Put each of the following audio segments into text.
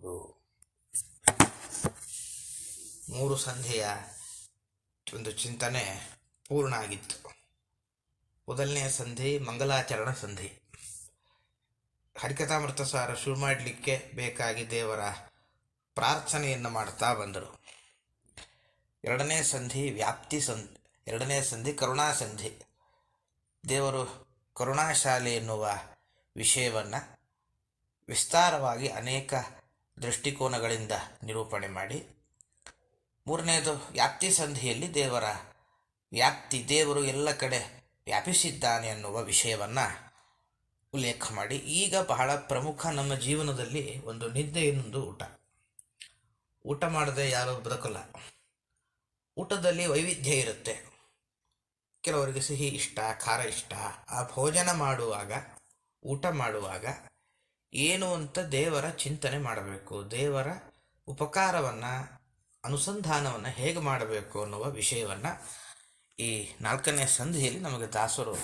ಮಾಡುವುದು. ಮೂರು ಸಂಧಿಯ ಒಂದು ಚಿಂತನೆ ಪೂರ್ಣ ಆಗಿತ್ತು. ಮೊದಲನೆಯ ಸಂಧಿ ಮಂಗಲಾಚರಣ ಸಂಧಿ. ಹರಿಕಥಾಮೃತ ಸಾರ ಶುರು ಮಾಡಲಿಕ್ಕೆ ಬೇಕಾಗಿ ದೇವರ ಪ್ರಾರ್ಥನೆಯನ್ನು ಮಾಡ್ತಾ ಬಂದರು. ಎರಡನೇ ಸಂಧಿ ವ್ಯಾಪ್ತಿ ಎರಡನೇ ಸಂಧಿ ಕರುಣಾ ಸಂಧಿ. ದೇವರು ಕರುಣಾಶಾಲಿ ಎನ್ನುವ ವಿಷಯವನ್ನು ವಿಸ್ತಾರವಾಗಿ ಅನೇಕ ದೃಷ್ಟಿಕೋನಗಳಿಂದ ನಿರೂಪಣೆ ಮಾಡಿ, ಮೂರನೇದು ವ್ಯಾಪ್ತಿ ಸಂಧಿಯಲ್ಲಿ ದೇವರ ವ್ಯಾಪ್ತಿ, ದೇವರು ಎಲ್ಲ ಕಡೆ ವ್ಯಾಪಿಸಿದ್ದಾನೆ ಅನ್ನುವ ವಿಷಯವನ್ನು ಉಲ್ಲೇಖ ಮಾಡಿ, ಈಗ ಬಹಳ ಪ್ರಮುಖ ನಮ್ಮ ಜೀವನದಲ್ಲಿ ಒಂದು ನಿದ್ದೆ ಇನ್ನೊಂದು ಊಟ ಮಾಡದೆ ಯಾರೂ ಬದುಕಲ್ಲ. ಊಟದಲ್ಲಿ ವೈವಿಧ್ಯ ಇರುತ್ತೆ. ಕೆಲವರಿಗೆ ಸಿಹಿ ಇಷ್ಟ, ಖಾರ ಇಷ್ಟ. ಆ ಭೋಜನ ಮಾಡುವಾಗ, ಊಟ ಮಾಡುವಾಗ ಏನು ಅಂತ ದೇವರ ಚಿಂತನೆ ಮಾಡಬೇಕು, ದೇವರ ಉಪಕಾರವನ್ನು, ಅನುಸಂಧಾನವನ್ನು ಹೇಗೆ ಮಾಡಬೇಕು ಅನ್ನುವ ವಿಷಯವನ್ನು ಈ ನಾಲ್ಕನೇ ಸಂಧಿಯಲ್ಲಿ ನಮಗೆ ದಾಸರು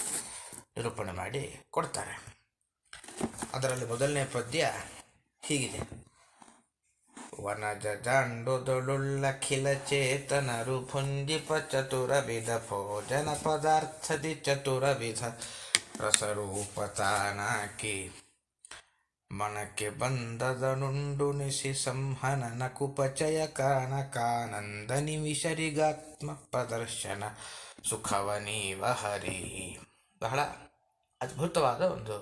ನಿರೂಪಣೆ ಮಾಡಿ ಕೊಡ್ತಾರೆ. ಅದರಲ್ಲಿ ಮೊದಲನೇ ಪದ್ಯ ಹೀಗಿದೆ: ವನಜ ಜಾಂಡುದೊಳುಳ್ಳಖಿಲ ಚೇತನರು ಭುಂಜಿಪ ಚತುರವಿಧ ಭೋಜನ ಪದಾರ್ಥದಿ ಚತುರವಿಧ ರಸರೂಪತಾನಾಕಿ ಮನಕ್ಕೆ ಬಂದದನುಂಡುನಿಸಿ ಸಂಹನನ ಕುಪಚಯ ಕಾನಕಾನಂದ ನಿಮಿಷರಿಗಾತ್ಮ ಪ್ರದರ್ಶನ ಸುಖವನೀವ ಹರಿ. ಬಹಳ ಅದ್ಭುತವಾದ ಒಂದು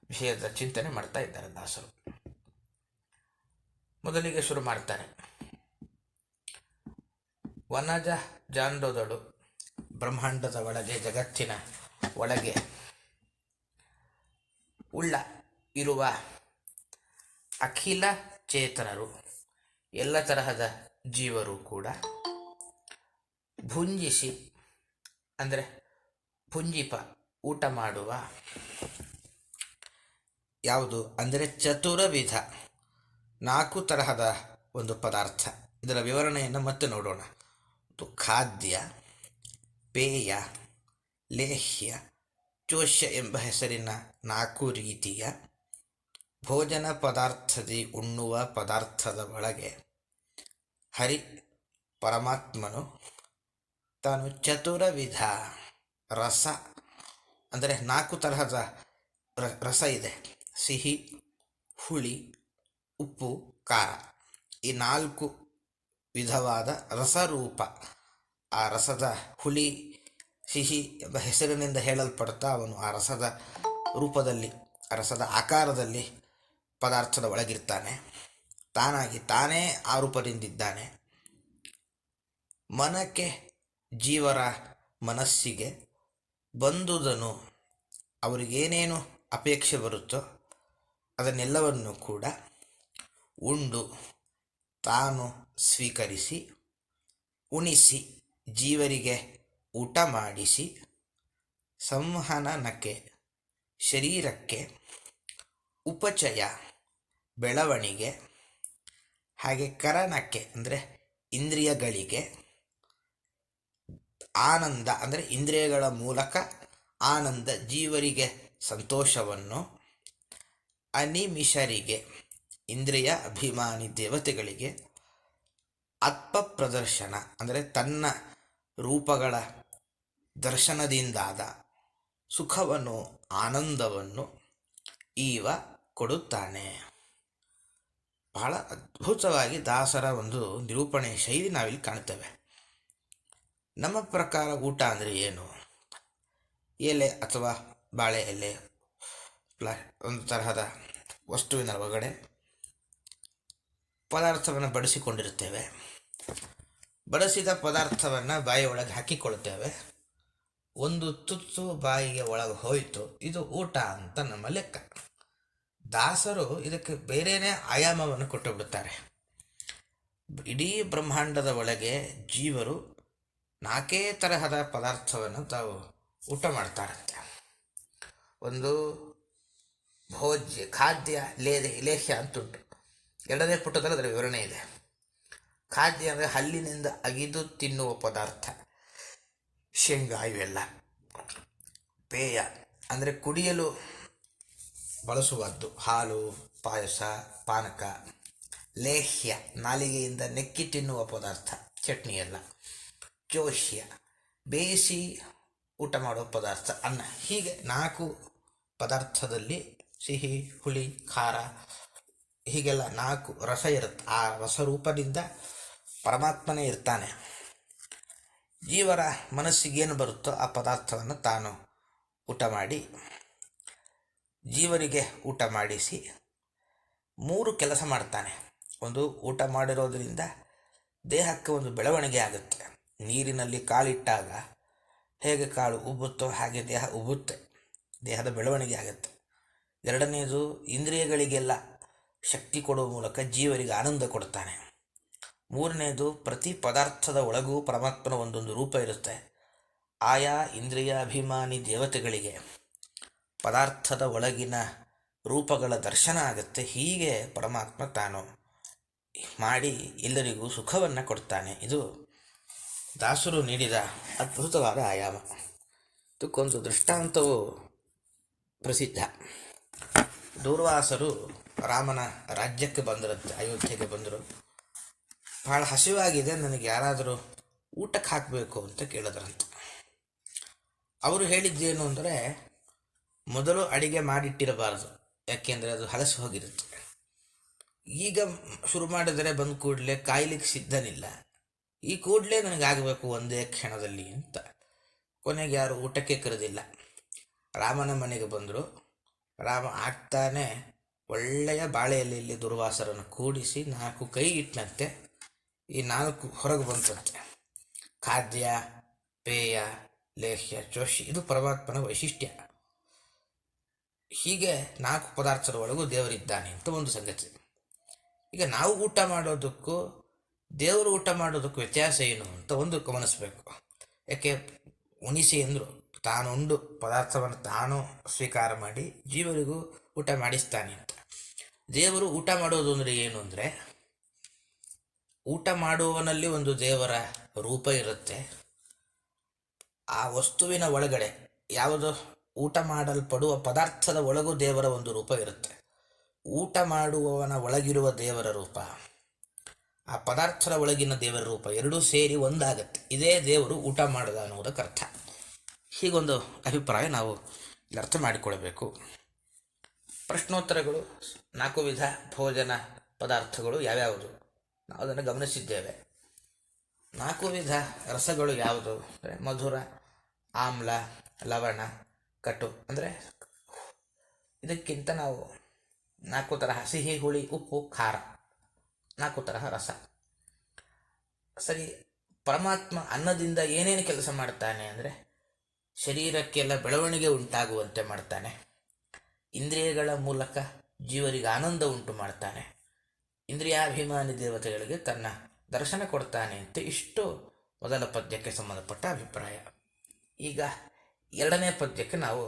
ವಿಷಯದ ಚಿಂತನೆ ಮಾಡ್ತಾ ಇದ್ದಾರೆ ದಾಸರು. ಮೊದಲಿಗೆ ಶುರು ಮಾಡ್ತಾರೆ. ವನಜ ಜಾಂಡೋದಳು, ಬ್ರಹ್ಮಾಂಡದ ಒಳಗೆ, ಜಗತ್ತಿನ ಒಳಗೆ ಇರುವ ಅಖಿಲ ಚೇತನರು, ಎಲ್ಲ ತರಹದ ಜೀವರು ಕೂಡ ಭುಂಜಿಸಿ, ಅಂದರೆ ಭುಂಜಿಪ, ಊಟ ಮಾಡುವ, ಯಾವುದು ಅಂದರೆ ಚತುರವಿಧ, 4 ತರಹದ ಒಂದು ಪದಾರ್ಥ. ಇದರ ವಿವರಣೆಯನ್ನು ಮತ್ತೆ ನೋಡೋಣ. ಖಾದ್ಯ, ಪೇಯ, ಲೇಹ್ಯ, ಚೋಷ್ಯ ಎಂಬ ಹೆಸರಿನ 4 ರೀತಿಯ ಭೋಜನ ಪದಾರ್ಥದಿ ಉಣ್ಣುವ ಪದಾರ್ಥದ ಒಳಗೆ ಹರಿ ಪರಮಾತ್ಮನು ತಾನು ಚತುರವಿಧ ರಸ, ಅಂದರೆ 4 ತರಹದ ರಸ ಇದೆ. ಸಿಹಿ, ಹುಳಿ, ಉಪ್ಪು, ಖಾರ. ಈ 4 ವಿಧವಾದ ರಸರೂಪ. ಆ ರಸದ ಹುಳಿ, ಸಿಹಿ ಎಂಬ ಹೆಸರಿನಿಂದ ಹೇಳಲ್ಪಡ್ತಾ ಅವನು ಆ ರಸದ ರೂಪದಲ್ಲಿ, ಆ ರಸದ ಆಕಾರದಲ್ಲಿ ಪದಾರ್ಥದ ಒಳಗಿರ್ತಾನೆ. ತಾನೇ ಆ ರೂಪದಿಂದಿದ್ದಾನೆ. ಮನಕ್ಕೆ, ಜೀವರ ಮನಸ್ಸಿಗೆ ಬಂದುದನು, ಅವರಿಗೇನೇನು ಅಪೇಕ್ಷೆ ಬರುತ್ತೋ ಅದನ್ನೆಲ್ಲವನ್ನು ಕೂಡ ಉಂಡು, ತಾನು ಸ್ವೀಕರಿಸಿ, ಉಣಿಸಿ, ಜೀವರಿಗೆ ಊಟ ಮಾಡಿಸಿ, ಸಂಹನನಕ್ಕೆ, ಶರೀರಕ್ಕೆ, ಉಪಚಯ, ಬೆಳವಣಿಗೆ, ಹಾಗೆ ಕರಣಕ್ಕೆ, ಅಂದರೆ ಇಂದ್ರಿಯಗಳಿಗೆ, ಆನಂದ, ಅಂದರೆ ಇಂದ್ರಿಯಗಳ ಮೂಲಕ ಆನಂದ, ಜೀವರಿಗೆ ಸಂತೋಷವನ್ನು, ಅನಿಮಿಷರಿಗೆ, ಇಂದ್ರಿಯ ಅಭಿಮಾನಿ ದೇವತೆಗಳಿಗೆ ಆತ್ಮ ಪ್ರದರ್ಶನ, ಅಂದರೆ ತನ್ನ ರೂಪಗಳ ದರ್ಶನದಿಂದಾದ ಸುಖವನ್ನು, ಆನಂದವನ್ನು ಈವ ಕೊಡುತ್ತಾನೆ. ಬಹಳ ಅದ್ಭುತವಾಗಿ ದಾಸರ ಒಂದು ನಿರೂಪಣೆ ಶೈಲಿ ನಾವಿಲ್ಲಿ ಕಾಣ್ತೇವೆ. ನಮ್ಮ ಪ್ರಕಾರ ಊಟ ಅಂದರೆ ಏನು? ಎಲೆ ಅಥವಾ ಬಾಳೆ ಎಲೆ, ಒಂದು ತರಹದ ವಸ್ತುವಿನ ಒಳಗಡೆ ಪದಾರ್ಥವನ್ನು ಬಡಿಸಿಕೊಂಡಿರುತ್ತೇವೆ. ಬಡಿಸಿದ ಪದಾರ್ಥವನ್ನು ಬಾಯಿಯೊಳಗೆ ಹಾಕಿಕೊಳ್ತೇವೆ. ಒಂದು ತುತ್ತು ಬಾಯಿಗೆ ಒಳಗೆ ಹೋಯಿತು, ಇದು ಊಟ ಅಂತ ನಮ್ಮ ಲೆಕ್ಕ. ದಾಸರು ಇದಕ್ಕೆ ಬೇರೆಯೇ ಆಯಾಮವನ್ನು ಕೊಟ್ಟು ಬಿಡುತ್ತಾರೆ. ಇಡೀ ಬ್ರಹ್ಮಾಂಡದ ಒಳಗೆ ಜೀವರು 4 ತರಹದ ಪದಾರ್ಥವನ್ನು ತಾವು ಊಟ ಮಾಡ್ತಾರಂತೆ. ಒಂದು ಭೋಜ್ಯ, ಖಾದ್ಯ, ಲೇಹ್ಯ ಅಂತುಂಟು. 2ನೇ ಪುಟದಲ್ಲಿ ಅದರ ವಿವರಣೆ ಇದೆ. ಖಾದ್ಯ ಅಂದರೆ ಹಲ್ಲಿನಿಂದ ಅಗಿದು ತಿನ್ನುವ ಪದಾರ್ಥ, ಶೇಂಗಾ ಇವೆಲ್ಲ. ಪೇಯ ಅಂದರೆ ಕುಡಿಯಲು ಬಳಸುವದ್ದು, ಹಾಲು, ಪಾಯಸ, ಪಾನಕ. ಲೇಹ್ಯ ನಾಲಿಗೆಯಿಂದ ನೆಕ್ಕಿ ತಿನ್ನುವ ಪದಾರ್ಥ, ಚಟ್ನಿಯಲ್ಲ. ಚೋಷ್ಯ ಬೇಯಿಸಿ ಊಟ ಮಾಡುವ ಪದಾರ್ಥ, ಅನ್ನ. ಹೀಗೆ 4 ಪದಾರ್ಥದಲ್ಲಿ ಸಿಹಿ, ಹುಳಿ, ಖಾರ ಹೀಗೆಲ್ಲ 4 ರಸ ಇರುತ್ತೆ. ಆ ರಸರೂಪದಿಂದ ಪರಮಾತ್ಮನೇ ಇರ್ತಾನೆ. ಜೀವರ ಮನಸ್ಸಿಗೇನು ಬರುತ್ತೋ ಆ ಪದಾರ್ಥವನ್ನು ತಾನು ಊಟ ಮಾಡಿ ಜೀವರಿಗೆ ಊಟ ಮಾಡಿಸಿ 3 ಕೆಲಸ ಮಾಡ್ತಾನೆ. ಒಂದು, ಊಟ ಮಾಡಿರೋದರಿಂದ ದೇಹಕ್ಕೆ ಒಂದು ಬೆಳವಣಿಗೆ ಆಗುತ್ತೆ. ನೀರಿನಲ್ಲಿ ಕಾಳಿಟ್ಟಾಗ ಹೇಗೆ ಕಾಳು ಉಬ್ಬುತ್ತೋ ಹಾಗೆ ದೇಹ ಉಬ್ಬುತ್ತೆ, ದೇಹದ ಬೆಳವಣಿಗೆ ಆಗುತ್ತೆ. 2ನೇದು, ಇಂದ್ರಿಯಗಳಿಗೆಲ್ಲ ಶಕ್ತಿ ಕೊಡುವ ಮೂಲಕ ಜೀವರಿಗೆ ಆನಂದ ಕೊಡ್ತಾನೆ. 3ನೇದು, ಪ್ರತಿ ಪದಾರ್ಥದ ಒಳಗೂ ಪರಮಾತ್ಮನ ಒಂದೊಂದು ರೂಪ ಇರುತ್ತೆ. ಆಯಾ ಇಂದ್ರಿಯ ಅಭಿಮಾನಿ ದೇವತೆಗಳಿಗೆ ಪದಾರ್ಥದ ಒಳಗಿನ ರೂಪಗಳ ದರ್ಶನ ಆಗುತ್ತೆ. ಹೀಗೆ ಪರಮಾತ್ಮ ತಾನು ಮಾಡಿ ಎಲ್ಲರಿಗೂ ಸುಖವನ್ನು ಕೊಡ್ತಾನೆ. ಇದು ದಾಸರು ನೀಡಿದ ಅದ್ಭುತವಾದ ಆಯಾಮ. ಇದಕ್ಕೊಂದು ದೃಷ್ಟಾಂತವು ಪ್ರಸಿದ್ಧ. ದೂರ್ವಾಸರು ರಾಮನ ರಾಜ್ಯಕ್ಕೆ ಬಂದಿರುತ್ತೆ, ಅಯೋಧ್ಯೆಗೆ ಬಂದರು. ಭಾಳ ಹಸಿವಾಗಿದೆ, ನನಗೆ ಯಾರಾದರೂ ಊಟಕ್ಕೆ ಹಾಕಬೇಕು ಅಂತ ಕೇಳಿದ್ರಂತೆ. ಅವರು ಹೇಳಿದ್ದೇನು ಅಂದರೆ, ಮೊದಲು ಅಡಿಗೆ ಮಾಡಿಟ್ಟಿರಬಾರದು, ಯಾಕೆಂದರೆ ಅದು ಹಳಸಿ ಹೋಗಿರುತ್ತೆ. ಈಗ ಶುರು ಮಾಡಿದರೆ ಬಂದ ಕೂಡಲೇ ಕಾಯ್ಲಿಕ್ಕೆ ಸಿದ್ಧನಿಲ್ಲ, ಈ ಕೂಡಲೇ ನನಗಾಗಬೇಕು ಒಂದೇ ಕ್ಷಣದಲ್ಲಿ ಅಂತ. ಕೊನೆಗೆ ಯಾರು ಊಟಕ್ಕೆ ಕರೆದಿಲ್ಲ. ರಾಮನ ಮನೆಗೆ ಬಂದರು. ರಾಮ ಆಗ್ತಾನೆ ಒಳ್ಳೆಯ ಬಾಳೆ ಎಲೆಯಲ್ಲಿ ದುರ್ವಾಸರನ್ನು ಕೂಡಿಸಿ 4 ಕೈ ಇಟ್ಟನಂತೆ. ಈ 4 ಹೊರಗೆ ಬಂತಂತೆ. ಖಾದ್ಯ, ಪೇಯ, ಲೇಹ್ಯ, ಚೋಷಿ. ಇದು ಪರಮಾತ್ಮನ ವೈಶಿಷ್ಟ್ಯ. ಹೀಗೆ 4 ಪದಾರ್ಥದ ಒಳಗೂ ದೇವರಿದ್ದಾನೆ ಅಂತ ಒಂದು ಸಂಗತಿ. ಈಗ ನಾವು ಊಟ ಮಾಡೋದಕ್ಕೂ ದೇವರು ಊಟ ಮಾಡೋದಕ್ಕೂ ವ್ಯತ್ಯಾಸ ಏನು ಅಂತ ಒಂದು ಗಮನಿಸಬೇಕು. ಯಾಕೆ ಉಣಿಸಿ ಅಂದರು, ತಾನು ಉಂಡು ಪದಾರ್ಥವನ್ನು ತಾನು ಸ್ವೀಕಾರ ಮಾಡಿ ಜೀವರಿಗೂ ಊಟ ಮಾಡಿಸ್ತಾನೆ ಅಂತ. ದೇವರು ಊಟ ಮಾಡೋದು ಅಂದರೆ ಏನು ಅಂದರೆ, ಊಟ ಮಾಡುವವನಲ್ಲಿ ಒಂದು ದೇವರ ರೂಪ ಇರುತ್ತೆ. ಆ ವಸ್ತುವಿನ ಒಳಗಡೆ ಯಾವುದು ಊಟ ಮಾಡಲ್ಪಡುವ ಪದಾರ್ಥದ ಒಳಗೂ ದೇವರ ಒಂದು ರೂಪ ಇರುತ್ತೆ. ಊಟ ಮಾಡುವವನ ಒಳಗಿರುವ ದೇವರ ರೂಪ, ಆ ಪದಾರ್ಥದ ಒಳಗಿನ ದೇವರ ರೂಪ ಎರಡೂ ಸೇರಿ ಒಂದಾಗತ್ತೆ. ಇದೇ ದೇವರು ಊಟ ಮಾಡದ ಅನ್ನುವುದಕ್ಕೆ ಅರ್ಥ. ಹೀಗೊಂದು ಅಭಿಪ್ರಾಯ ನಾವು ಇಲ್ಲಿ ಅರ್ಥ ಮಾಡಿಕೊಳ್ಬೇಕು. ಪ್ರಶ್ನೋತ್ತರಗಳು. 4 ವಿಧ ಭೋಜನ ಪದಾರ್ಥಗಳು ಯಾವ್ಯಾವುದು ನಾವು ಅದನ್ನು ಗಮನಿಸಿದ್ದೇವೆ. 4 ವಿಧ ರಸಗಳು ಯಾವುದು ಅಂದರೆ ಮಧುರ, ಆಮ್ಲ, ಲವಣ, ಕಟು. ಅಂದರೆ ಇದಕ್ಕಿಂತ ನಾವು 4 ತರಹ ಸಿಹಿ, ಹುಳಿ, ಉಪ್ಪು, ಖಾರ, 4 ತರಹ ರಸ. ಸರಿ, ಪರಮಾತ್ಮ ಅನ್ನದಿಂದ ಏನೇನು ಕೆಲಸ ಮಾಡ್ತಾನೆ ಅಂದರೆ, ಶರೀರಕ್ಕೆಲ್ಲ ಬೆಳವಣಿಗೆ ಉಂಟಾಗುವಂತೆ ಮಾಡ್ತಾನೆ. ಇಂದ್ರಿಯಗಳ ಮೂಲಕ ಜೀವರಿಗೆ ಆನಂದ ಉಂಟು ಮಾಡ್ತಾನೆ. ಇಂದ್ರಿಯಾಭಿಮಾನಿ ದೇವತೆಗಳಿಗೆ ತನ್ನ ದರ್ಶನ ಕೊಡ್ತಾನೆ ಅಂತ. ಇಷ್ಟು ಮೊದಲ ಪದ್ಯಕ್ಕೆ ಸಂಬಂಧಪಟ್ಟ ಅಭಿಪ್ರಾಯ. ಈಗ 2ನೇ ಪದ್ಯಕ್ಕೆ ನಾವು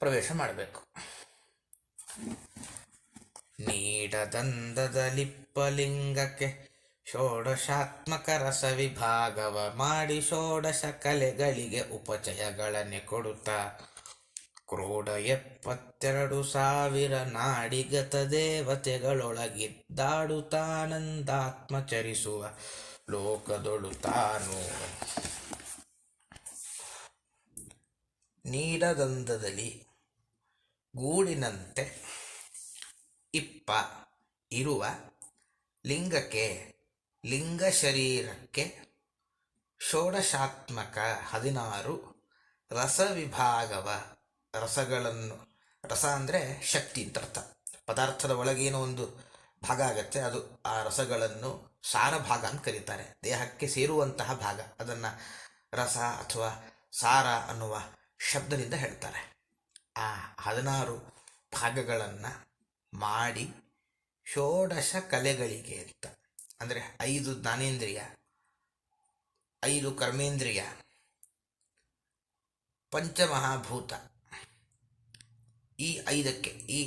ಪ್ರವೇಶ ಮಾಡಬೇಕು. ನೀಡದಂದದ ಲಿಪ್ಪಲಿಂಗಕ್ಕೆ ಷೋಡಶಾತ್ಮಕ ರಸ ವಿಭಾಗವ ಮಾಡಿ ಷೋಡಶ ಕಲೆಗಳಿಗೆ ಉಪಚಯಗಳನ್ನೇ ಕೊಡುತ್ತಾ ಕ್ರೋಢ 72,000 ನಾಡಿಗತ ದೇವತೆಗಳೊಳಗಿದ್ದಾಡುತ್ತಾನಂದಾತ್ಮ ಚರಿಸುವ ಲೋಕದೊಳು ತಾನು. ನೀಡದಂದದಲ್ಲಿ ಗೂಡಿನಂತೆ ಇಪ್ಪ ಇರುವ ಲಿಂಗಕ್ಕೆ, ಲಿಂಗ ಶರೀರಕ್ಕೆ ಷೋಡಶಾತ್ಮಕ 16 ರಸ ವಿಭಾಗವ, ರಸಗಳನ್ನು, ರಸ ಅಂದರೆ ಶಕ್ತಿ ಅಂತ ಅರ್ಥ. ಪದಾರ್ಥದ ಒಳಗೇನೋ ಒಂದು ಭಾಗ ಆಗತ್ತೆ, ಅದು ಆ ರಸಗಳನ್ನು ಸಾರ ಭಾಗ ಅಂತ ಕರೀತಾರೆ. ದೇಹಕ್ಕೆ ಸೇರುವಂತಹ ಭಾಗ, ಅದನ್ನು ರಸ ಅಥವಾ ಸಾರ ಅನ್ನುವ ಶಬ್ದದಿಂದ ಹೇಳ್ತಾರೆ. ಆ 16 ಭಾಗಗಳನ್ನು ಮಾಡಿ ಷೋಡಶ ಕಲೆಗಳಿಗೆ ಅಂತ, ಅಂದರೆ 5 ಜ್ಞಾನೇಂದ್ರಿಯ, 5 ಕರ್ಮೇಂದ್ರಿಯ, ಪಂಚಮಹಾಭೂತ, ಈ 5ಕ್ಕೆ, ಈ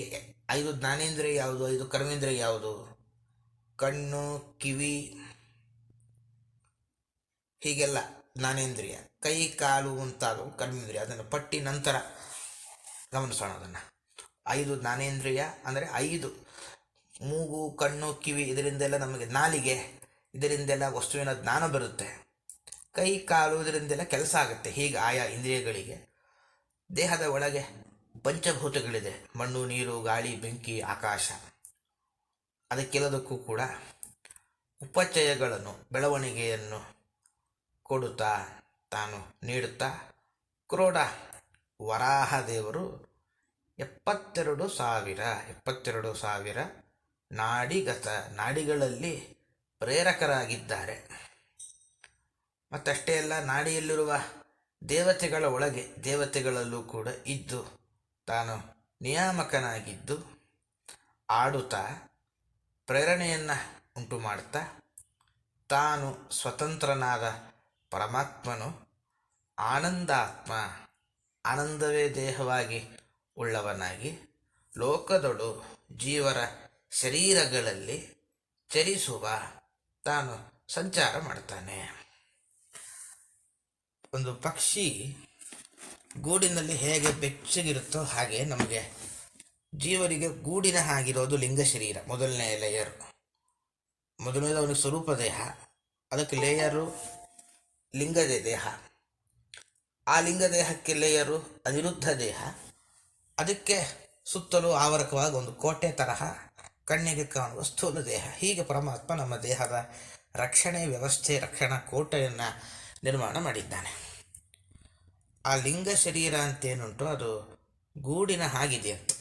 5 ಜ್ಞಾನೇಂದ್ರಿಯ ಯಾವುದು, 5 ಕರ್ಮೇಂದ್ರಿಯ ಯಾವುದು? ಕಣ್ಣು, ಕಿವಿ, ಹೀಗೆಲ್ಲ ಜ್ಞಾನೇಂದ್ರಿಯ. ಕೈ, ಕಾಲು ಮುಂತಾದವು ಕರ್ಮೇಂದ್ರಿಯ. ಅದನ್ನು ಪಟ್ಟಿ ನಂತರ ಗಮನಿಸೋಣ. ಅದನ್ನು 5 ಜ್ಞಾನೇಂದ್ರಿಯ ಅಂದರೆ 5 ಮೂಗು, ಕಣ್ಣು, ಕಿವಿ, ಇದರಿಂದೆಲ್ಲ ನಮಗೆ ನಾಲಿಗೆ, ಇದರಿಂದೆಲ್ಲ ವಸ್ತುವಿನ ಜ್ಞಾನ ಬರುತ್ತೆ. ಕೈ, ಕಾಲು, ಇದರಿಂದೆಲ್ಲ ಕೆಲಸ ಆಗುತ್ತೆ. ಹೀಗೆ ಆಯಾ ಇಂದ್ರಿಯಗಳಿಗೆ ದೇಹದ ಒಳಗೆ ಪಂಚಭೂತಗಳಿದೆ: ಮಣ್ಣು, ನೀರು, ಗಾಳಿ, ಬೆಂಕಿ, ಆಕಾಶ. ಅದಕ್ಕೆಲ್ಲದಕ್ಕೂ ಕೂಡ ಉಪಚಯಗಳನ್ನು, ಬೆಳವಣಿಗೆಯನ್ನು ಕೊಡುತ್ತಾ, ತಾನು ನೀಡುತ್ತಾ ಕ್ರೋಡ ವರಾಹ ದೇವರು 72,000 ನಾಡಿಗಳಲ್ಲಿ ಪ್ರೇರಕರಾಗಿದ್ದಾರೆ. ಮತ್ತಷ್ಟೇ ಅಲ್ಲ, ನಾಡಿಯಲ್ಲಿರುವ ದೇವತೆಗಳ ಒಳಗೆ, ದೇವತೆಗಳಲ್ಲೂ ಕೂಡ ಇದ್ದು ತಾನು ನಿಯಾಮಕನಾಗಿದ್ದು ಆಡುತ್ತಾ ಪ್ರೇರಣೆಯನ್ನು ಉಂಟು ಮಾಡುತ್ತಾ, ತಾನು ಸ್ವತಂತ್ರನಾದ ಪರಮಾತ್ಮನು ಆನಂದಾತ್ಮ, ಆನಂದವೇ ದೇಹವಾಗಿ ಉಳ್ಳವನಾಗಿ ಲೋಕದೊಳು ಜೀವರ ಶರೀರಗಳಲ್ಲಿ ಚರಿಸುವ, ತಾನು ಸಂಚಾರ ಮಾಡ್ತಾನೆ. ಒಂದು ಪಕ್ಷಿ ಗೂಡಿನಲ್ಲಿ ಹೇಗೆ ಬೆಚ್ಚಗಿರುತ್ತೋ ಹಾಗೆ ನಮಗೆ ಜೀವರಿಗೆ ಗೂಡಿನ ಹಾಗಿರೋದು ಲಿಂಗ ಶರೀರ. ಮೊದಲನೇ ಲೇಯರು, ಮೊದಲನೇದು ಅವನಿಗೆ ಸ್ವರೂಪ ದೇಹ, ಅದಕ್ಕೆ ಲೇಯರು ಲಿಂಗದ ದೇಹ, ಆ ಲಿಂಗ ದೇಹಕ್ಕೆ ಲೇಯರು ಅನಿರುದ್ಧ ದೇಹ, ಅದಕ್ಕೆ ಸುತ್ತಲೂ ಆವರಕವಾಗಿ ಒಂದು ಕೋಟೆ ತರಹ ಕಣ್ಣಿಗೆ ಕಾಣುವ ಸ್ಥೂಲ ದೇಹ. ಹೀಗೆ ಪರಮಾತ್ಮ ನಮ್ಮ ದೇಹದ ರಕ್ಷಣೆ ವ್ಯವಸ್ಥೆ, ರಕ್ಷಣಾ ಕೋಟೆಯನ್ನು ನಿರ್ಮಾಣ ಮಾಡಿದ್ದಾನೆ. ಆ ಲಿಂಗ ಶರೀರ ಅಂತೇನುಂಟು ಅದು ಗೂಡಿನ ಹಾಗಿದೆ ಅಂತ.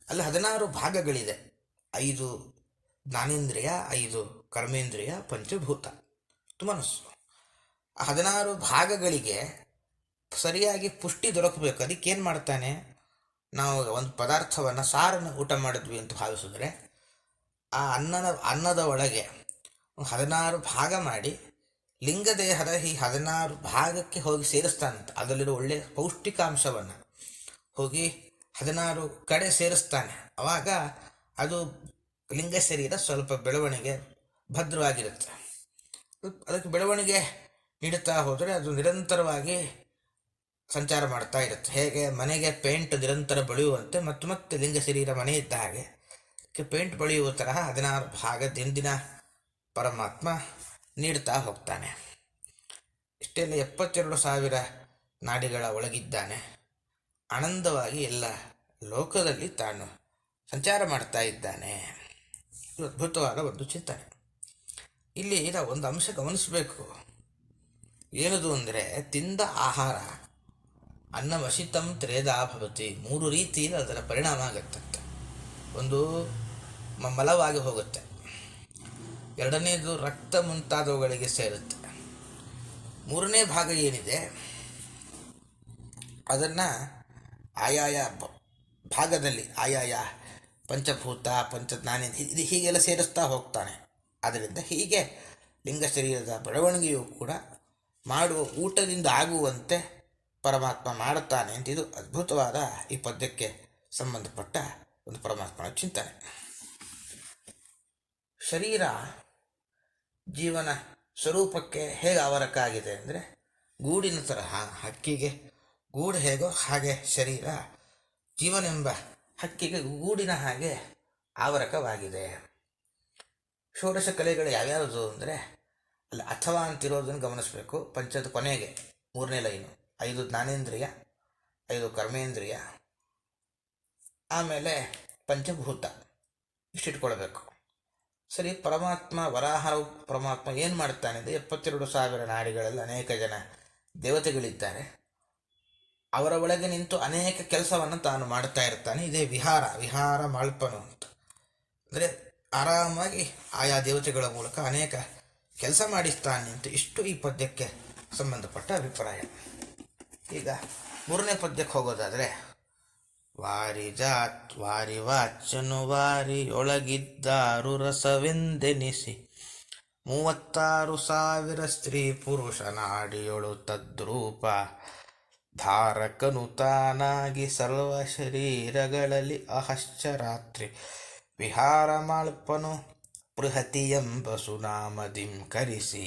ಅಲ್ಲಿ 16 ಭಾಗಗಳಿದೆ: 5 ಜ್ಞಾನೇಂದ್ರಿಯ, 5 ಕರ್ಮೇಂದ್ರಿಯ, ಪಂಚಭೂತ, ಮನಸ್ಸು. ಆ 16 ಭಾಗಗಳಿಗೆ ಸರಿಯಾಗಿ ಪುಷ್ಟಿ ದೊರಕಬೇಕು. ಅದಕ್ಕೇನು ಮಾಡ್ತಾನೆ, ನಾವು ಒಂದು ಪದಾರ್ಥವನ್ನು, ಸಾರನ್ನು ಊಟ ಮಾಡಿದ್ವಿ ಅಂತ ಭಾವಿಸಿದ್ರೆ ಆ ಅನ್ನದ ಒಳಗೆ 16 ಭಾಗ ಮಾಡಿ ಲಿಂಗದೇಹದ ಈ 16 ಭಾಗಕ್ಕೆ ಹೋಗಿ ಸೇರಿಸ್ತಾನಂತ. ಅದರಲ್ಲಿರೋ ಒಳ್ಳೆಯ ಪೌಷ್ಟಿಕಾಂಶವನ್ನು ಹೋಗಿ 16 ಕಡೆ ಸೇರಿಸ್ತಾನೆ. ಆವಾಗ ಅದು ಲಿಂಗ ಶರೀರ ಸ್ವಲ್ಪ ಬೆಳವಣಿಗೆ ಭದ್ರವಾಗಿರುತ್ತೆ. ಅದಕ್ಕೆ ಬೆಳವಣಿಗೆ ನೀಡುತ್ತಾ ಹೋದರೆ ಅದು ನಿರಂತರವಾಗಿ ಸಂಚಾರ ಮಾಡ್ತಾ ಇರುತ್ತೆ. ಹೇಗೆ ಮನೆಗೆ ಪೇಂಟ್ ನಿರಂತರ ಬಳಿಯುವಂತೆ ಮತ್ತೆ ಲಿಂಗ ಶರೀರ ಮನೆ ಇದ್ದ ಹಾಗೆ ಪೇಂಟ್ ಬಳಿಯುವ ತರಹ 16 ಭಾಗ ದಿನ ಪರಮಾತ್ಮ ನೀಡ್ತಾ ಹೋಗ್ತಾನೆ. ಇಷ್ಟೆಲ್ಲ 72,000 ನಾಡಿಗಳ ಒಳಗಿದ್ದಾನೆ. ಆನಂದವಾಗಿ ಎಲ್ಲ ಲೋಕದಲ್ಲಿ ತಾನು ಸಂಚಾರ ಮಾಡ್ತಾ ಇದ್ದಾನೆ. ಇದು ಅದ್ಭುತವಾದ ಒಂದು ಚಿಂತನೆ. ಇಲ್ಲಿ ನಾವು ಒಂದು ಅಂಶ ಗಮನಿಸಬೇಕು. ಏನದು ಅಂದರೆ, ತಿಂದ ಆಹಾರ ಅನ್ನವಶಿತಂ ತ್ರೇಧಾ ಭವತಿ, 3 ರೀತಿಯಲ್ಲಿ ಅದರ ಪರಿಣಾಮ ಆಗತ್ತಂತೆ. ಒಂದು ಮಲವಾಗಿ ಹೋಗುತ್ತೆ, ಎರಡನೇದು ರಕ್ತ ಮುಂತಾದವುಗಳಿಗೆ ಸೇರುತ್ತೆ, ಮೂರನೇ ಭಾಗ ಏನಿದೆ ಅದನ್ನು ಆಯಾಯ ಭಾಗದಲ್ಲಿ ಆಯಾಯ ಪಂಚಭೂತ, ಪಂಚಜ್ಞಾನೇಂದ್ರಿಯ, ಇದು ಹೀಗೆಲ್ಲ ಸೇರಿಸ್ತಾ ಹೋಗ್ತಾನೆ. ಆದ್ದರಿಂದ ಹೀಗೆ ಲಿಂಗ ಶರೀರದ ಬೆಳವಣಿಗೆಯೂ ಕೂಡ ಮಾಡುವ ಊಟದಿಂದ ಆಗುವಂತೆ ಪರಮಾತ್ಮ ಮಾಡುತ್ತಾನೆ ಅಂತ ಇದು ಅದ್ಭುತವಾದ ಈ ಪದ್ಯಕ್ಕೆ ಸಂಬಂಧಪಟ್ಟ ಒಂದು ಪರಮಾತ್ಮನ ಚಿಂತನೆ. ಶರೀರ ಜೀವನ ಸ್ವರೂಪಕ್ಕೆ ಹೇಗೆ ಆವರಕ ಆಗಿದೆ ಅಂದರೆ, ಗೂಡಿನ ತರಹ ಹಕ್ಕಿಗೆ ಗೂಡು ಹೇಗೋ ಹಾಗೆ ಶರೀರ ಜೀವನೆಂಬ ಹಕ್ಕಿಗೆ ಗೂಡಿನ ಹಾಗೆ ಆವರಕವಾಗಿದೆ. ಷೋಡಶ ಕಲೆಗಳು ಯಾವ್ಯಾವುದು ಅಂದರೆ, ಅಲ್ಲಿ ಅಥವಾ ಅಂತಿರೋದನ್ನು ಗಮನಿಸಬೇಕು. ಪಂಚದ ಕೊನೆಗೆ 3ನೇ ಲೈನು 5 ಜ್ಞಾನೇಂದ್ರಿಯ, 5 ಕರ್ಮೇಂದ್ರಿಯ, ಆಮೇಲೆ ಪಂಚಭೂತ, ಇಷ್ಟಿಟ್ಕೊಳ್ಬೇಕು. ಸರಿ, ವರಾಹ ಪರಮಾತ್ಮ ಏನು ಮಾಡ್ತಾನೆ ಅಂದರೆ, 72,000 ನಾಡಿಗಳಲ್ಲಿ ಅನೇಕ ಜನ ದೇವತೆಗಳಿದ್ದಾರೆ. ಅವರ ಒಳಗೆ ನಿಂತು ಅನೇಕ ಕೆಲಸವನ್ನು ತಾನು ಮಾಡ್ತಾ ಇರ್ತಾನೆ. ಇದೇ ವಿಹಾರ ಮಾಳ್ಪನು ಅಂತ. ಅಂದರೆ ಆರಾಮಾಗಿ ಆಯಾ ದೇವತೆಗಳ ಮೂಲಕ ಅನೇಕ ಕೆಲಸ ಮಾಡಿಸ್ತಾನೆ ಅಂತ. ಇಷ್ಟು ಈ ಪದ್ಯಕ್ಕೆ ಸಂಬಂಧಪಟ್ಟ ಅಭಿಪ್ರಾಯ. ಈಗ 3ನೇ ಪದ್ಯಕ್ಕೆ ಹೋಗೋದಾದರೆ, ವಾರಿ ವಾಚನು ವಾರಿಯೊಳಗಿದ್ದಾರು ರಸವೆಂದೆನಿಸಿ 36,000 ಸ್ತ್ರೀ ಪುರುಷ ನಾಡಿಯೊಳು ತದ್ರೂಪ ಧಾರಕನು ತಾನಾಗಿ ಸರ್ವ ಶರೀರಗಳಲ್ಲಿ ಅಹಶ್ಚರಾತ್ರಿ ವಿಹಾರ ಮಾಳ್ಪನು ಬೃಹತಿ ಎಂಬ ಸುನಾಮದಿಂ ಕರಿಸಿ.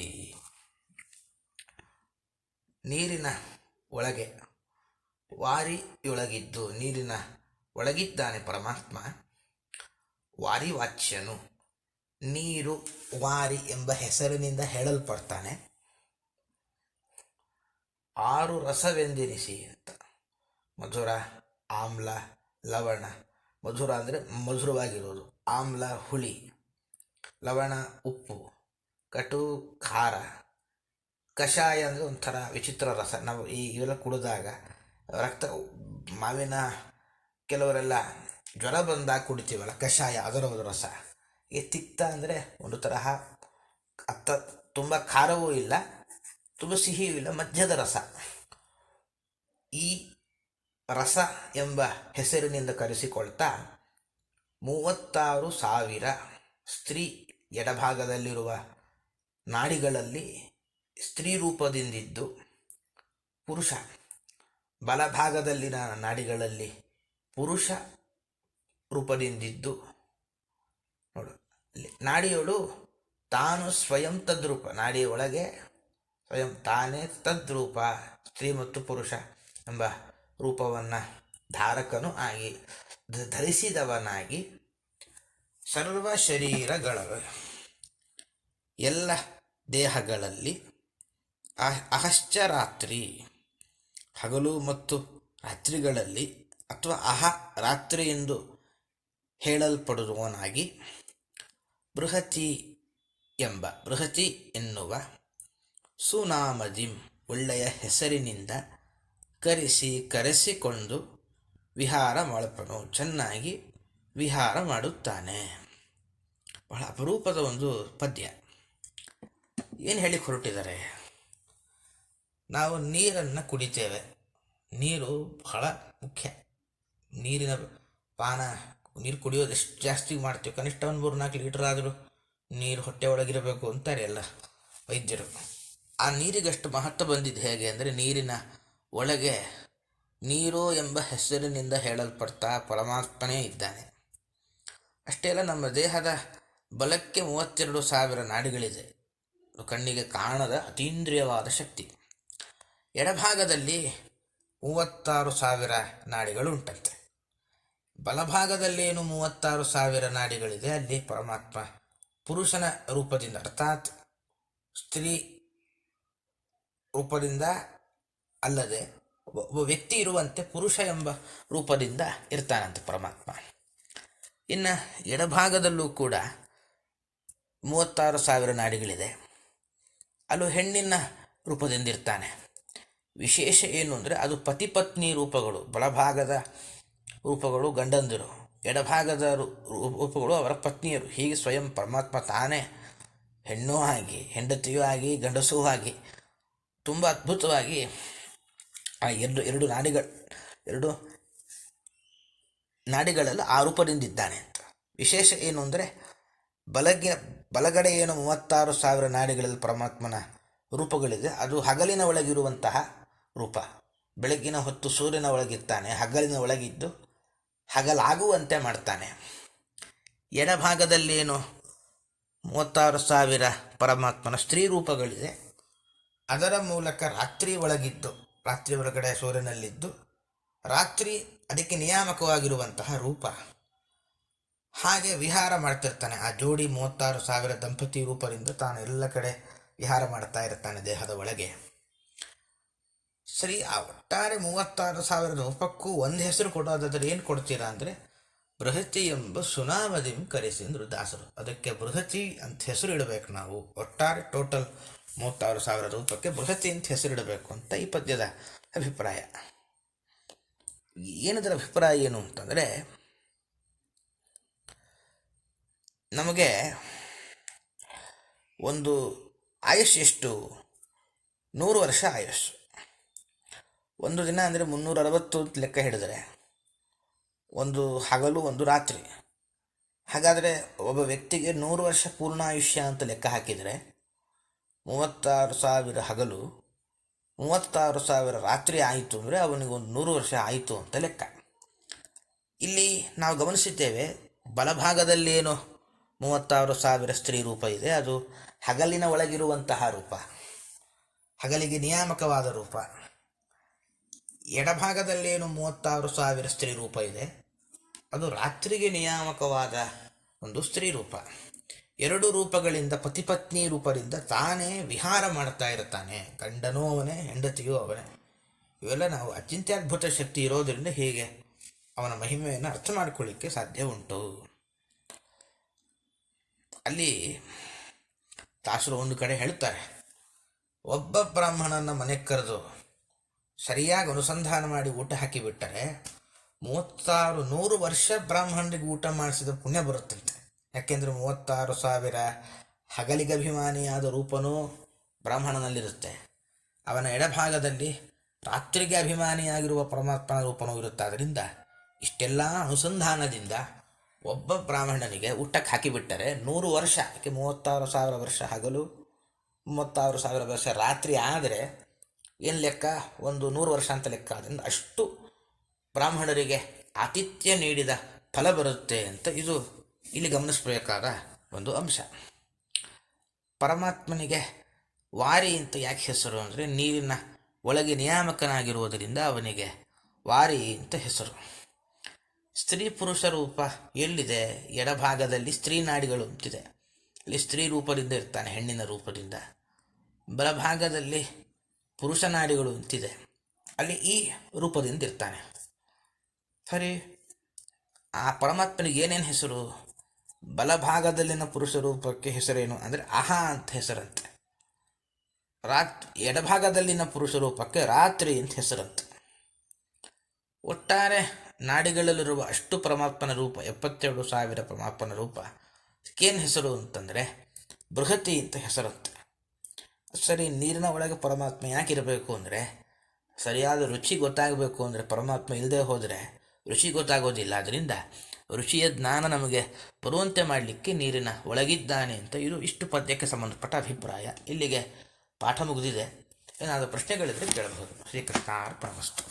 ನೀರಿನ ಒಳಗೆ ವಾರಿಯೊಳಗಿದ್ದು ನೀರಿನ ಒಳಗಿದ್ದಾನೆ ಪರಮಾತ್ಮ. ವಾರಿವಾಚ್ಯನು. ನೀರು ವಾರಿ ಎಂಬ ಹೆಸರಿನಿಂದ ಹೇಳಲ್ಪಡ್ತಾನೆ. 6 ರಸವೆಂದೆನಿಸಿ ಅಂತ. ಮಧುರ, ಆಮ್ಲ, ಲವಣ. ಮಧುರ ಅಂದರೆ ಮಧುರವಾಗಿರೋದು, ಆಮ್ಲ ಹುಳಿ, ಲವಣ ಉಪ್ಪು, ಕಟು ಖಾರ, ಕಷಾಯ ಅಂದರೆ ಒಂಥರ ವಿಚಿತ್ರ ರಸ. ನಾವು ಇವೆಲ್ಲ ಕುಡಿದಾಗ ರಕ್ತ, ಮಾವಿನ ಕೆಲವರೆಲ್ಲ ಜ್ವರ ಬಂದಾಗ ಕುಡಿತೀವಲ್ಲ ಕಷಾಯ, ಅದರ ಒಂದು ರಸ. ಈ ತಿಕ್ತ ಅಂದರೆ ಒಂದು ತರಹ ತುಂಬ ಖಾರವೂ ಇಲ್ಲ, ತುಂಬ ಸಿಹಿಯೂ ಇಲ್ಲ, ಮಧ್ಯದ ರಸ. ಈ ರಸ ಎಂಬ ಹೆಸರಿನಿಂದ ಕರೆಸಿಕೊಳ್ತಾ 36,000 ಸ್ತ್ರೀ ಎಡಭಾಗದಲ್ಲಿರುವ ನಾಡಿಗಳಲ್ಲಿ ಸ್ತ್ರೀ ರೂಪದಿಂದಿದ್ದು, ಪುರುಷ ಬಲಭಾಗದಲ್ಲಿನ ನಾಡಿಗಳಲ್ಲಿ ಪುರುಷ ರೂಪದಿಂದಿದ್ದು. ನೋಡು, ನಾಡಿಯೊಳು ತಾನು ಸ್ವಯಂ ತದ್ರೂಪ. ನಾಡಿಯ ಒಳಗೆ ಸ್ವಯಂ ತಾನೇ ತದ್ರೂಪ, ಸ್ತ್ರೀ ಮತ್ತು ಪುರುಷ ಎಂಬ ರೂಪವನ್ನು ಧಾರಕನು ಆಗಿ ಧರಿಸಿದವನಾಗಿ, ಸರ್ವ ಶರೀರಗಳ ಎಲ್ಲ ದೇಹಗಳಲ್ಲಿ ಅಹಶ್ಚ ರಾತ್ರಿ, ಹಗಲು ಮತ್ತು ರಾತ್ರಿಗಳಲ್ಲಿ, ಅಥವಾ ರಾತ್ರಿ ಎಂದು ಹೇಳಲ್ಪಡುವವನಾಗಿ, ಬೃಹತಿ ಎನ್ನುವ ಸುನಾಮದಿಂ ಒಳ್ಳೆಯ ಹೆಸರಿನಿಂದ ಕರೆಸಿಕೊಂಡು ವಿಹಾರ ಮಾಡಪನು, ಚೆನ್ನಾಗಿ ವಿಹಾರ ಮಾಡುತ್ತಾನೆ. ಬಹಳ ಅಪರೂಪದ ಒಂದು ಪದ್ಯ. ಏನು ಹೇಳಿ ಹೊರಟಿದ್ದಾರೆ? ನಾವು ನೀರನ್ನು ಕುಡಿತೇವೆ. ನೀರು ಬಹಳ ಮುಖ್ಯ. ನೀರಿನ ಪಾನ, ನೀರು ಕುಡಿಯೋದು ಎಷ್ಟು ಜಾಸ್ತಿ ಮಾಡ್ತೀವಿ, ಕನಿಷ್ಠ ಒಂದು 3-4 ಲೀಟರ್ ಆದರೂ ನೀರು ಹೊಟ್ಟೆ ಒಳಗಿರಬೇಕು ಅಂತಾರೆ ಎಲ್ಲ ವೈದ್ಯರು. ಆ ನೀರಿಗಷ್ಟು ಮಹತ್ವ ಬಂದಿದ್ದು ಹೇಗೆ ಅಂದರೆ, ನೀರಿನ ಒಳಗೆ ನೀರು ಎಂಬ ಹೆಸರಿನಿಂದ ಹೇಳಲ್ಪಡ್ತಾ ಪರಮಾತ್ಮನೇ ಇದ್ದಾನೆ. ಅಷ್ಟೇ ಅಲ್ಲ, ನಮ್ಮ ದೇಹದ ಬಲಕ್ಕೆ 32,000 ನಾಡಿಗಳಿದೆ. ಕಣ್ಣಿಗೆ ಕಾಣದ ಅತೀಂದ್ರಿಯವಾದ ಶಕ್ತಿ. ಎಡಭಾಗದಲ್ಲಿ 36,000 ನಾಡಿಗಳು ಉಂಟಂತೆ. ಬಲಭಾಗದಲ್ಲೇನು 36,000 ನಾಡಿಗಳಿದೆ, ಅಲ್ಲಿ ಪರಮಾತ್ಮ ಪುರುಷನ ರೂಪದಿಂದ, ಅರ್ಥಾತ್ ಸ್ತ್ರೀ ರೂಪದಿಂದ ಅಲ್ಲದೆ ಒಬ್ಬ ವ್ಯಕ್ತಿ ಇರುವಂತೆ ಪುರುಷ ಎಂಬ ರೂಪದಿಂದ ಇರ್ತಾನಂತೆ ಪರಮಾತ್ಮ. ಇನ್ನು ಎಡಭಾಗದಲ್ಲೂ ಕೂಡ 36,000 ನಾಡಿಗಳಿದೆ. ಅಲ್ಲೂ ಹೆಣ್ಣಿನ ರೂಪದಿಂದ ಇರ್ತಾನೆ. ವಿಶೇಷ ಏನು ಅಂದರೆ, ಅದು ಪತಿ-ಪತ್ನಿ ರೂಪಗಳು. ಬಲಭಾಗದ ರೂಪಗಳು ಗಂಡಂದಿರು, ಎಡಭಾಗದ ರೂಪಗಳು ಅವರ ಪತ್ನಿಯರು. ಹೀಗೆ ಸ್ವಯಂ ಪರಮಾತ್ಮ ತಾನೇ ಹೆಣ್ಣೂ ಆಗಿ, ಹೆಂಡತಿಯೂ ಆಗಿ, ಗಂಡಸೂ ಆಗಿ, ತುಂಬ ಅದ್ಭುತವಾಗಿ ಆ ಎರಡು ನಾಡಿಗಳಲ್ಲಿ ಆ ರೂಪದಿಂದಿದ್ದಾನೆ ಅಂತ. ವಿಶೇಷ ಏನು ಅಂದರೆ, ಬಲಗಡೆ ಏನು 36,000 ನಾಡಿಗಳಲ್ಲಿ ಪರಮಾತ್ಮನ ರೂಪಗಳಿದೆ, ಅದು ಹಗಲಿನ ಒಳಗಿರುವಂತಹ ರೂಪ. ಬೆಳಗ್ಗಿನ ಹೊತ್ತು ಸೂರ್ಯನ ಒಳಗಿರ್ತಾನೆ, ಹಗಲಿನ ಒಳಗಿದ್ದು ಹಗಲಾಗುವಂತೆ ಮಾಡ್ತಾನೆ. ಎಡಭಾಗದಲ್ಲೇನು 36,000 ಪರಮಾತ್ಮನ ಸ್ತ್ರೀ ರೂಪಗಳಿದೆ, ಅದರ ಮೂಲಕ ರಾತ್ರಿ ಒಳಗಿದ್ದು, ರಾತ್ರಿ ಒಳಗಡೆ ಸೂರ್ಯನಲ್ಲಿದ್ದು, ರಾತ್ರಿ ಅದಕ್ಕೆ ನಿಯಾಮಕವಾಗಿರುವಂತಹ ರೂಪ. ಹಾಗೆ ವಿಹಾರ ಮಾಡ್ತಿರ್ತಾನೆ. ಆ ಜೋಡಿ 36,000 ದಂಪತಿ ರೂಪದಿಂದ ತಾನು ಎಲ್ಲ ಕಡೆ ವಿಹಾರ ಮಾಡ್ತಾ ಇರ್ತಾನೆ ದೇಹದ ಒಳಗೆ. ಸರಿ, ಆ ಒಟ್ಟಾರೆ 36,000 ರೂಪಕ್ಕೂ ಒಂದು ಹೆಸರು ಕೊಡೋದಾದರೆ ಏನು ಕೊಡ್ತೀರಾ ಅಂದರೆ, ಬೃಹತಿ ಎಂಬ ಸುನಾಮದಿಂ ಕರೆಸಿದ್ರು ದಾಸರು. ಅದಕ್ಕೆ ಬೃಹತಿ ಅಂತ ಹೆಸರು ಇಡಬೇಕು ನಾವು. ಒಟ್ಟಾರೆ ಟೋಟಲ್ 36,000 ರೂಪಕ್ಕೆ ಬೃಹತಿ ಅಂತ ಹೆಸರಿಡಬೇಕು ಅಂತ ಈ ಪದ್ಯದ ಅಭಿಪ್ರಾಯ. ಏನದರ ಅಭಿಪ್ರಾಯ ಏನು ಅಂತಂದರೆ, ನಮಗೆ ಒಂದು ಆಯುಷ್ ಎಷ್ಟು? 100 ವರ್ಷ ಆಯುಷ್. ಒಂದು ದಿನ ಅಂದರೆ 360 ಅಂತ ಲೆಕ್ಕ ಹಿಡಿದರೆ, ಒಂದು ಹಗಲು ಒಂದು ರಾತ್ರಿ. ಹಾಗಾದರೆ ಒಬ್ಬ ವ್ಯಕ್ತಿಗೆ 100 ವರ್ಷ ಪೂರ್ಣ ಆಯುಷ್ಯ ಅಂತ ಲೆಕ್ಕ ಹಾಕಿದರೆ 36,000 ಹಗಲು, 36,000 ರಾತ್ರಿ ಆಯಿತು ಅಂದರೆ ಅವನಿಗೊಂದು 100 ವರ್ಷ ಆಯಿತು ಅಂತ ಲೆಕ್ಕ. ಇಲ್ಲಿ ನಾವು ಗಮನಿಸಿದ್ದೇವೆ, ಬಲಭಾಗದಲ್ಲೇನು 36,000 ಸ್ತ್ರೀ ರೂಪ ಇದೆ, ಅದು ಹಗಲಿನ ಒಳಗಿರುವಂತಹ ರೂಪ, ಹಗಲಿಗೆ ನಿಯಾಮಕವಾದ ರೂಪ. ಎಡಭಾಗದಲ್ಲೇನು 36,000 ಸ್ತ್ರೀ ರೂಪ ಇದೆ, ಅದು ರಾತ್ರಿಗೆ ನಿಯಾಮಕವಾದ ಒಂದು ಸ್ತ್ರೀ ರೂಪ. ಎರಡು ರೂಪಗಳಿಂದ ಪತಿಪತ್ನಿ ರೂಪದಿಂದ ತಾನೇ ವಿಹಾರ ಮಾಡ್ತಾ ಇರ್ತಾನೆ. ಗಂಡನೂ ಅವನೇ, ಹೆಂಡತಿಯೂ ಅವನೇ. ಇವೆಲ್ಲ ನಾವು ಅಚಿಂತ್ಯದ್ಭುತ ಶಕ್ತಿ ಇರೋದರಿಂದ ಹೀಗೆ ಅವನ ಮಹಿಮೆಯನ್ನು ಅರ್ಥ ಮಾಡಿಕೊಳ್ಳಿಕ್ಕೆ ಸಾಧ್ಯ ಉಂಟು. ಅಲ್ಲಿ ದಾಸರು ಒಂದು ಕಡೆ ಹೇಳ್ತಾರೆ, ಒಬ್ಬ ಬ್ರಾಹ್ಮಣನ ಮನೆಗೆ ಕರೆದು ಸರಿಯಾಗಿ ಅನುಸಂಧಾನ ಮಾಡಿ ಊಟ ಹಾಕಿಬಿಟ್ಟರೆ 36,100 ವರ್ಷ ಬ್ರಾಹ್ಮಣರಿಗೆ ಊಟ ಮಾಡಿಸಿದ ಪುಣ್ಯ ಬರುತ್ತಂತೆ. ಯಾಕೆಂದರೆ 36,000 ಹಗಲಿಗಭಿಮಾನಿಯಾದ ರೂಪನೂ ಬ್ರಾಹ್ಮಣನಲ್ಲಿರುತ್ತೆ. ಅವನ ಎಡಭಾಗದಲ್ಲಿ ರಾತ್ರಿಗೆ ಅಭಿಮಾನಿಯಾಗಿರುವ ಪರಮಾತ್ಮನ ರೂಪನೂ ಇರುತ್ತಾದ್ದರಿಂದ ಇಷ್ಟೆಲ್ಲ ಅನುಸಂಧಾನದಿಂದ ಒಬ್ಬ ಬ್ರಾಹ್ಮಣನಿಗೆ ಊಟಕ್ಕೆ ಹಾಕಿಬಿಟ್ಟರೆ 100 ವರ್ಷ, ಯಾಕೆ 36,000 ವರ್ಷ ಹಗಲು, 36,000 ವರ್ಷ ರಾತ್ರಿ ಆದರೆ ಏನು ಲೆಕ್ಕ, ಒಂದು 100 ವರ್ಷ ಅಂತ ಲೆಕ್ಕ. ಆದ್ದರಿಂದ ಅಷ್ಟು ಬ್ರಾಹ್ಮಣರಿಗೆ ಆತಿಥ್ಯ ನೀಡಿದ ಫಲ ಬರುತ್ತೆ ಅಂತ ಇದು ಇಲ್ಲಿ ಗಮನಿಸಬೇಕಾದ ಒಂದು ಅಂಶ. ಪರಮಾತ್ಮನಿಗೆ ವಾರಿ ಅಂತ ಯಾಕೆ ಹೆಸರು ಅಂದರೆ, ನೀರಿನ ಒಳಗೆ ನಿಯಾಮಕನಾಗಿರುವುದರಿಂದ ಅವನಿಗೆ ವಾರಿ ಅಂತ ಹೆಸರು. ಸ್ತ್ರೀ ಪುರುಷ ರೂಪ ಎಲ್ಲಿದೆ? ಎಡಭಾಗದಲ್ಲಿ ಸ್ತ್ರೀ ನಾಡಿಗಳು ಅಂತಿದೆ, ಅಲ್ಲಿ ಸ್ತ್ರೀ ರೂಪದಿಂದ ಇರ್ತಾನೆ, ಹೆಣ್ಣಿನ ರೂಪದಿಂದ. ಬಲಭಾಗದಲ್ಲಿ ಪುರುಷ ನಾಡಿಗಳು ಅಂತಿದೆ, ಅಲ್ಲಿ ಈ ರೂಪದಿಂದ ಇರ್ತಾನೆ. ಸರಿ, ಆ ಪರಮಾತ್ಮನಿಗೆ ಏನೇನು ಹೆಸರು? ಬಲಭಾಗದಲ್ಲಿನ ಪುರುಷ ರೂಪಕ್ಕೆ ಹೆಸರೇನು ಅಂದರೆ ಅಹ ಅಂತ ಹೆಸರಂತೆ. ಎಡಭಾಗದಲ್ಲಿನ ಪುರುಷ ರೂಪಕ್ಕೆ ರಾತ್ರಿ ಅಂತ ಹೆಸರಂತೆ. ಒಟ್ಟಾರೆ ನಾಡಿಗಳಲ್ಲಿರುವ ಅಷ್ಟು ಪರಮಾತ್ಮನ ರೂಪ 72,000 ಪರಮಾತ್ಮನ ರೂಪ ಏನು ಹೆಸರು ಅಂತಂದರೆ ಬೃಹತಿ ಅಂತ ಹೆಸರಂತೆ. ಸರಿ, ನೀರಿನ ಒಳಗೆ ಪರಮಾತ್ಮ ಯಾಕಿರಬೇಕು ಅಂದರೆ, ಸರಿಯಾದ ರುಚಿ ಗೊತ್ತಾಗಬೇಕು ಅಂದರೆ ಪರಮಾತ್ಮ ಇಲ್ಲದೆ ಹೋದರೆ ರುಚಿ ಗೊತ್ತಾಗೋದಿಲ್ಲ. ಅದರಿಂದ ರುಚಿಯ ಜ್ಞಾನ ನಮಗೆ ಬರುವಂತೆ ಮಾಡಲಿಕ್ಕೆ ನೀರಿನ ಒಳಗಿದ್ದಾನೆ ಅಂತ ಇದು ಇಷ್ಟು ಪದ್ಯಕ್ಕೆ ಸಂಬಂಧಪಟ್ಟ ಅಭಿಪ್ರಾಯ. ಇಲ್ಲಿಗೆ ಪಾಠ ಮುಗಿದಿದೆ. ಏನಾದರೂ ಪ್ರಶ್ನೆಗಳಿದ್ದರೆ ಕೇಳಬಹುದು. ಶ್ರೀಕೃಷ್ಣಾರ್ಪಣಮಸ್ತು.